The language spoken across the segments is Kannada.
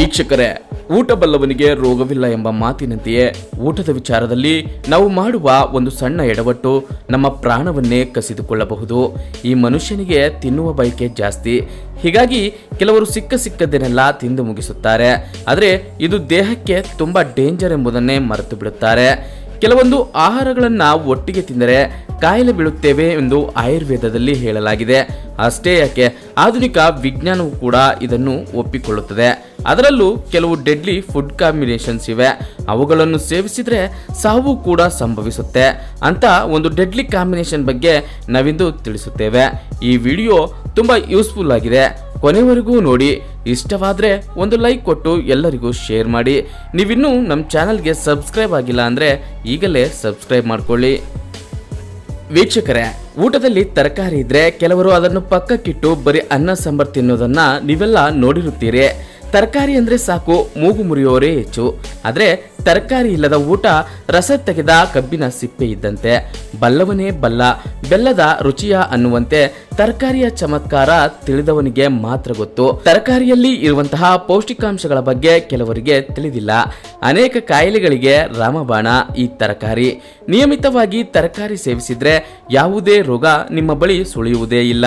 ವೀಕ್ಷಕರೇ, ಊಟ ಬಲ್ಲವನಿಗೆ ರೋಗವಿಲ್ಲ ಎಂಬ ಮಾತಿನಂತೆಯೇ ಊಟದ ವಿಚಾರದಲ್ಲಿ ನಾವು ಮಾಡುವ ಒಂದು ಸಣ್ಣ ಎಡವಟ್ಟು ನಮ್ಮ ಪ್ರಾಣವನ್ನೇ ಕಸಿದುಕೊಳ್ಳಬಹುದು. ಈ ಮನುಷ್ಯನಿಗೆ ತಿನ್ನುವ ಬಯಕೆ ಜಾಸ್ತಿ. ಹೀಗಾಗಿ ಕೆಲವರು ಸಿಕ್ಕದ್ದನ್ನೆಲ್ಲ ತಿಂದು ಮುಗಿಸುತ್ತಾರೆ. ಆದರೆ ಇದು ದೇಹಕ್ಕೆ ತುಂಬಾ ಡೇಂಜರ್ ಎಂಬುದನ್ನೇ ಮರೆತು ಬಿಡುತ್ತಾರೆ. ಕೆಲವೊಂದು ಆಹಾರಗಳನ್ನ ಒಟ್ಟಿಗೆ ತಿಂದರೆ ಕಾಯಿಲೆ ಬೀಳುತ್ತೇವೆ ಎಂದು ಆಯುರ್ವೇದದಲ್ಲಿ ಹೇಳಲಾಗಿದೆ. ಅಷ್ಟೇ ಯಾಕೆ, ಆಧುನಿಕ ವಿಜ್ಞಾನವು ಕೂಡ ಇದನ್ನು ಒಪ್ಪಿಕೊಳ್ಳುತ್ತದೆ. ಅದರಲ್ಲೂ ಕೆಲವು ಡೆಡ್ಲಿ ಫುಡ್ ಕಾಂಬಿನೇಷನ್ಸ್ ಇವೆ. ಅವುಗಳನ್ನು ಸೇವಿಸಿದ್ರೆ ಸಾವು ಕೂಡ ಸಂಭವಿಸುತ್ತೆ ಅಂತ ಒಂದು ಡೆಡ್ಲಿ ಕಾಂಬಿನೇಷನ್ ಬಗ್ಗೆ ನಾವಿಂದು ತಿಳಿಸುತ್ತೇವೆ. ಈ ವಿಡಿಯೋ ತುಂಬಾ ಯೂಸ್ಫುಲ್ ಆಗಿದೆ, ಕೊನೆವರೆಗೂ ನೋಡಿ. ಇಷ್ಟವಾದರೆ ಒಂದು ಲೈಕ್ ಕೊಟ್ಟು ಎಲ್ಲರಿಗೂ ಶೇರ್ ಮಾಡಿ. ನೀವಿನ್ನೂ ನಮ್ಮ ಚಾನಲ್ಗೆ ಸಬ್ಸ್ಕ್ರೈಬ್ ಆಗಿಲ್ಲ ಅಂದರೆ ಈಗಲೇ ಸಬ್ಸ್ಕ್ರೈಬ್ ಮಾಡ್ಕೊಳ್ಳಿ. ವೀಕ್ಷಕರೇ, ಊಟದಲ್ಲಿ ತರಕಾರಿ ಇದ್ರೆ ಕೆಲವರು ಅದನ್ನು ಪಕ್ಕಕ್ಕಿಟ್ಟು ಬರೀ ಅನ್ನ ಸಾಂಬಾರ್ ತಿನ್ನೋದನ್ನ ನೀವೆಲ್ಲ ನೋಡಿರುತ್ತೀರಿ. ತರಕಾರಿ ಅಂದ್ರೆ ಸಾಕು ಮೂಗು ಮುರಿಯೋರೇ ಹೆಚ್ಚು. ಆದ್ರೆ ತರಕಾರಿ ಇಲ್ಲದ ಊಟ ರಸ ತೆಗೆದ ಕಬ್ಬಿನ ಸಿಪ್ಪೆ ಇದ್ದಂತೆ. ಬಲ್ಲವನೇ ಬಲ್ಲ ಬೆಲ್ಲದ ರುಚಿಯ ಅನ್ನುವಂತೆ ತರಕಾರಿಯ ಚಮತ್ಕಾರ ತಿಳಿದವನಿಗೆ ಮಾತ್ರ ಗೊತ್ತು. ತರಕಾರಿಯಲ್ಲಿ ಇರುವಂತಹ ಪೌಷ್ಟಿಕಾಂಶಗಳ ಬಗ್ಗೆ ಕೆಲವರಿಗೆ ತಿಳಿದಿಲ್ಲ. ಅನೇಕ ಕಾಯಿಲೆಗಳಿಗೆ ರಾಮಬಾಣ ಈ ತರಕಾರಿ. ನಿಯಮಿತವಾಗಿ ತರಕಾರಿ ಸೇವಿಸಿದ್ರೆ ಯಾವುದೇ ರೋಗ ನಿಮ್ಮ ಬಳಿ ಸುಳಿಯುವುದೇ ಇಲ್ಲ.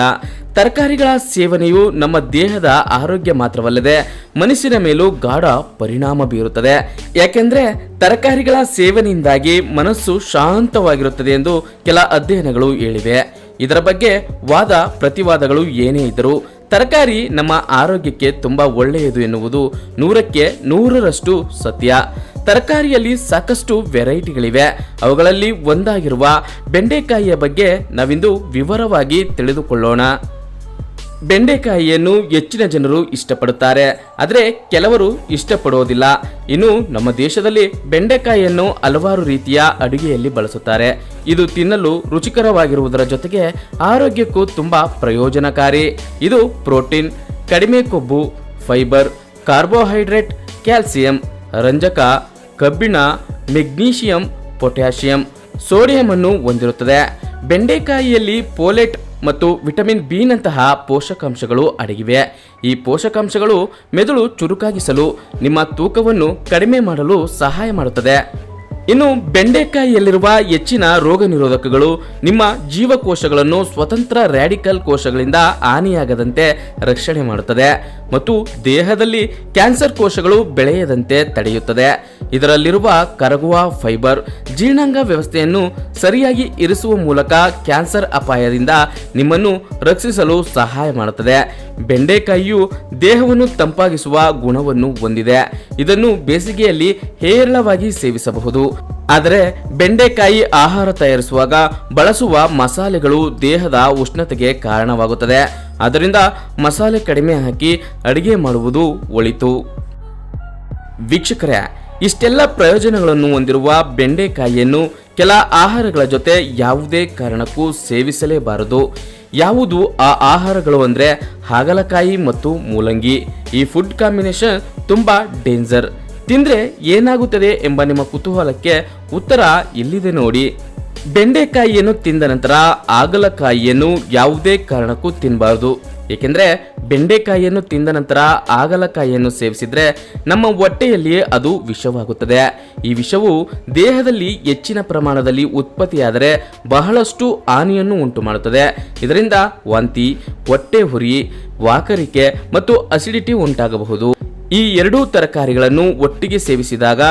ತರಕಾರಿಗಳ ಸೇವನೆಯು ನಮ್ಮ ದೇಹದ ಆರೋಗ್ಯ ಮಾತ್ರವಲ್ಲದೆ ಮನಸ್ಸಿನ ಮೇಲೂ ಗಾಢ ಪರಿಣಾಮ ಬೀರುತ್ತದೆ. ಯಾಕೆಂದ್ರೆ ತರಕಾರಿಗಳ ಸೇವನೆಯಿಂದಾಗಿ ಮನಸ್ಸು ಶಾಂತವಾಗಿರುತ್ತದೆ ಎಂದು ಕೆಲ ಅಧ್ಯಯನಗಳು ಹೇಳಿವೆ. ಇದರ ಬಗ್ಗೆ ವಾದ ಪ್ರತಿವಾದಗಳು ಏನೇ ಇದ್ದರೂ ತರಕಾರಿ ನಮ್ಮ ಆರೋಗ್ಯಕ್ಕೆ ತುಂಬಾ ಒಳ್ಳೆಯದು ಎನ್ನುವುದು 100ಕ್ಕೆ 100ರಷ್ಟು ಸತ್ಯ. ತರಕಾರಿಯಲ್ಲಿ ಸಾಕಷ್ಟು ವೆರೈಟಿಗಳಿವೆ. ಅವುಗಳಲ್ಲಿ ಒಂದಾಗಿರುವ ಬೆಂಡೆಕಾಯಿಯ ಬಗ್ಗೆ ನಾವಿಂದು ವಿವರವಾಗಿ ತಿಳಿದುಕೊಳ್ಳೋಣ. ಬೆಂಡೆಕಾಯಿಯನ್ನು ಹೆಚ್ಚಿನ ಜನರು ಇಷ್ಟಪಡುತ್ತಾರೆ, ಆದರೆ ಕೆಲವರು ಇಷ್ಟಪಡೋದಿಲ್ಲ. ಇನ್ನು ನಮ್ಮ ದೇಶದಲ್ಲಿ ಬೆಂಡೆಕಾಯಿಯನ್ನು ಹಲವಾರು ರೀತಿಯ ಅಡುಗೆಯಲ್ಲಿ ಬಳಸುತ್ತಾರೆ. ಇದು ತಿನ್ನಲು ರುಚಿಕರವಾಗಿರುವುದರ ಜೊತೆಗೆ ಆರೋಗ್ಯಕ್ಕೂ ತುಂಬಾ ಪ್ರಯೋಜನಕಾರಿ. ಇದು ಪ್ರೋಟೀನ್, ಕಡಿಮೆ ಕೊಬ್ಬು, ಫೈಬರ್, ಕಾರ್ಬೋಹೈಡ್ರೇಟ್, ಕ್ಯಾಲ್ಸಿಯಂ, ರಂಜಕ, ಕಬ್ಬಿಣ, ಮೆಗ್ನೀಷಿಯಂ, ಪೊಟ್ಯಾಷಿಯಂ, ಸೋಡಿಯಂ ಅನ್ನು ಹೊಂದಿರುತ್ತದೆ. ಬೆಂಡೆಕಾಯಿಯಲ್ಲಿ ಫೋಲೇಟ್ ಮತ್ತು ವಿಟಮಿನ್ ಬಿ ನಂತಹ ಪೋಷಕಾಂಶಗಳು ಅಡಗಿವೆ. ಈ ಪೋಷಕಾಂಶಗಳು ಮೆದುಳು ಚುರುಕಾಗಿಸಲು, ನಿಮ್ಮ ತೂಕವನ್ನು ಕಡಿಮೆ ಮಾಡಲು ಸಹಾಯ ಮಾಡುತ್ತದೆ. ಇನ್ನು ಬೆಂಡೆಕಾಯಿಯಲ್ಲಿರುವ ಹೆಚ್ಚಿನ ರೋಗ ನಿರೋಧಕಗಳು ನಿಮ್ಮ ಜೀವಕೋಶಗಳನ್ನು ಸ್ವತಂತ್ರ ರ್ಯಾಡಿಕಲ್ ಕೋಶಗಳಿಂದ ಹಾನಿಯಾಗದಂತೆ ರಕ್ಷಣೆ ಮಾಡುತ್ತದೆ ಮತ್ತು ದೇಹದಲ್ಲಿ ಕ್ಯಾನ್ಸರ್ ಕೋಶಗಳು ಬೆಳೆಯದಂತೆ ತಡೆಯುತ್ತದೆ. ಇದರಲ್ಲಿರುವ ಕರಗುವ ಫೈಬರ್ ಜೀರ್ಣಾಂಗ ವ್ಯವಸ್ಥೆಯನ್ನು ಸರಿಯಾಗಿ ಇರಿಸುವ ಮೂಲಕ ಕ್ಯಾನ್ಸರ್ ಅಪಾಯದಿಂದ ನಿಮ್ಮನ್ನು ರಕ್ಷಿಸಲು ಸಹಾಯ ಮಾಡುತ್ತದೆ. ಬೆಂಡೆಕಾಯಿಯು ದೇಹವನ್ನು ತಂಪಾಗಿಸುವ ಗುಣವನ್ನು ಹೊಂದಿದೆ. ಇದನ್ನು ಬೇಸಿಗೆಯಲ್ಲಿ ಹೇರಳವಾಗಿ ಸೇವಿಸಬಹುದು. ಆದರೆ ಬೆಂಡೆಕಾಯಿ ಆಹಾರ ತಯಾರಿಸುವಾಗ ಬಳಸುವ ಮಸಾಲೆಗಳು ದೇಹದ ಉಷ್ಣತೆಗೆ ಕಾರಣವಾಗುತ್ತದೆ. ಆದ್ದರಿಂದ ಮಸಾಲೆ ಕಡಿಮೆ ಹಾಕಿ ಅಡಿಗೆ ಮಾಡುವುದು ಒಳಿತು. ವೀಕ್ಷಕರೇ, ಇಷ್ಟೆಲ್ಲ ಪ್ರಯೋಜನಗಳನ್ನು ಹೊಂದಿರುವ ಬೆಂಡೆಕಾಯಿಯನ್ನು ಕೆಲ ಆಹಾರಗಳ ಜೊತೆ ಯಾವುದೇ ಕಾರಣಕ್ಕೂ ಸೇವಿಸಲೇಬಾರದು. ಯಾವುದು ಆ ಆಹಾರಗಳು ಅಂದರೆ ಹಾಗಲಕಾಯಿ ಮತ್ತು ಮೂಲಂಗಿ. ಈ ಫುಡ್ ಕಾಂಬಿನೇಷನ್ ತುಂಬಾ ಡೇಂಜರ್. ತಿಂದ್ರೆ ಏನಾಗುತ್ತದೆ ಎಂಬ ನಿಮ್ಮ ಕುತೂಹಲಕ್ಕೆ ಉತ್ತರ ಇಲ್ಲಿದೆ ನೋಡಿ. ಬೆಂಡೆಕಾಯಿಯನ್ನು ತಿಂದ ನಂತರ ಹಾಗಲಕಾಯಿಯನ್ನು ಯಾವುದೇ ಕಾರಣಕ್ಕೂ ತಿನ್ನಬಾರದು. ಏಕೆಂದರೆ ಬೆಂಡೆಕಾಯಿಯನ್ನು ತಿಂದ ನಂತರ ಹಾಗಲಕಾಯಿಯನ್ನು ಸೇವಿಸಿದ್ರೆ ನಮ್ಮ ಹೊಟ್ಟೆಯಲ್ಲಿಯೇ ಅದು ವಿಷವಾಗುತ್ತದೆ. ಈ ವಿಷವು ದೇಹದಲ್ಲಿ ಹೆಚ್ಚಿನ ಪ್ರಮಾಣದಲ್ಲಿ ಉತ್ಪತ್ತಿಯಾದರೆ ಬಹಳಷ್ಟು ಹಾನಿಯನ್ನು ಉಂಟು ಮಾಡುತ್ತದೆ. ಇದರಿಂದ ವಾಂತಿ, ಹೊಟ್ಟೆ ಉರಿ, ವಾಕರಿಕೆ ಮತ್ತು ಅಸಿಡಿಟಿ ಉಂಟಾಗಬಹುದು. ಈ ಎರಡೂ ತರಕಾರಿಗಳನ್ನು ಒಟ್ಟಿಗೆ ಸೇವಿಸಿದಾಗ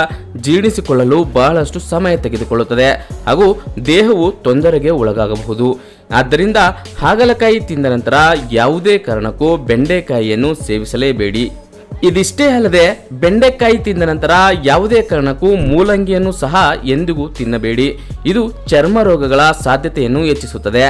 ಜೀರ್ಣಿಸಿಕೊಳ್ಳಲು ಬಹಳಷ್ಟು ಸಮಯ ತೆಗೆದುಕೊಳ್ಳುತ್ತದೆ ಹಾಗೂ ದೇಹವು ತೊಂದರೆಗೆ ಒಳಗಾಗಬಹುದು. ಆದ್ದರಿಂದ ಹಾಗಲಕಾಯಿ ತಿಂದ ನಂತರ ಯಾವುದೇ ಕಾರಣಕ್ಕೂ ಬೆಂಡೆಕಾಯಿಯನ್ನು ಸೇವಿಸಲೇಬೇಡಿ. ಇದಿಷ್ಟೇ ಅಲ್ಲದೆ ಬೆಂಡೆಕಾಯಿ ತಿಂದ ನಂತರ ಯಾವುದೇ ಕಾರಣಕ್ಕೂ ಮೂಲಂಗಿಯನ್ನು ಸಹ ಎಂದಿಗೂ ತಿನ್ನಬೇಡಿ. ಇದು ಚರ್ಮ ರೋಗಗಳ ಸಾಧ್ಯತೆಯನ್ನು ಹೆಚ್ಚಿಸುತ್ತದೆ.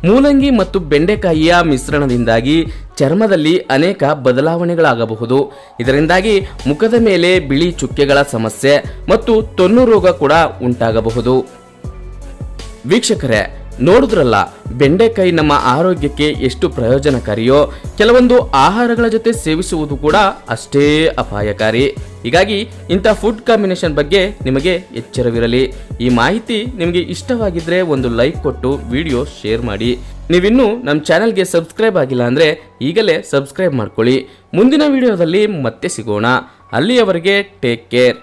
ಮೂಲಂಗಿ ಮತ್ತು ಬೆಂಡೆಕಾಯಿಯ ಮಿಶ್ರಣದಿಂದಾಗಿ ಚರ್ಮದಲ್ಲಿ ಅನೇಕ ಬದಲಾವಣೆಗಳಾಗಬಹುದು. ಇದರಿಂದಾಗಿ ಮುಖದ ಮೇಲೆ ಬಿಳಿ ಚುಕ್ಕೆಗಳ ಸಮಸ್ಯೆ ಮತ್ತು ತೊನ್ನು ರೋಗ ಕೂಡ ಉಂಟಾಗಬಹುದು. ವೀಕ್ಷಕರೇ, ನೋಡಿದ್ರಲ್ಲ, ಬೆಂಡೆಕಾಯಿ ನಮ್ಮ ಆರೋಗ್ಯಕ್ಕೆ ಎಷ್ಟು ಪ್ರಯೋಜನಕಾರಿಯೋ ಕೆಲವೊಂದು ಆಹಾರಗಳ ಜೊತೆ ಸೇವಿಸುವುದು ಕೂಡ ಅಷ್ಟೇ ಅಪಾಯಕಾರಿ. ಹೀಗಾಗಿ ಇಂಥ ಫುಡ್ ಕಾಂಬಿನೇಷನ್ ಬಗ್ಗೆ ನಿಮಗೆ ಎಚ್ಚರವಿರಲಿ. ಈ ಮಾಹಿತಿ ನಿಮಗೆ ಇಷ್ಟವಾಗಿದ್ರೆ ಒಂದು ಲೈಕ್ ಕೊಟ್ಟು ವಿಡಿಯೋ ಶೇರ್ ಮಾಡಿ. ನೀವಿನ್ನೂ ನಮ್ಮ ಚಾನಲ್ಗೆ ಸಬ್ಸ್ಕ್ರೈಬ್ ಆಗಿಲ್ಲ ಅಂದರೆ ಈಗಲೇ ಸಬ್ಸ್ಕ್ರೈಬ್ ಮಾಡ್ಕೊಳ್ಳಿ. ಮುಂದಿನ ವಿಡಿಯೋದಲ್ಲಿ ಮತ್ತೆ ಸಿಗೋಣ. ಅಲ್ಲಿಯವರೆಗೆ ಟೇಕ್ ಕೇರ್.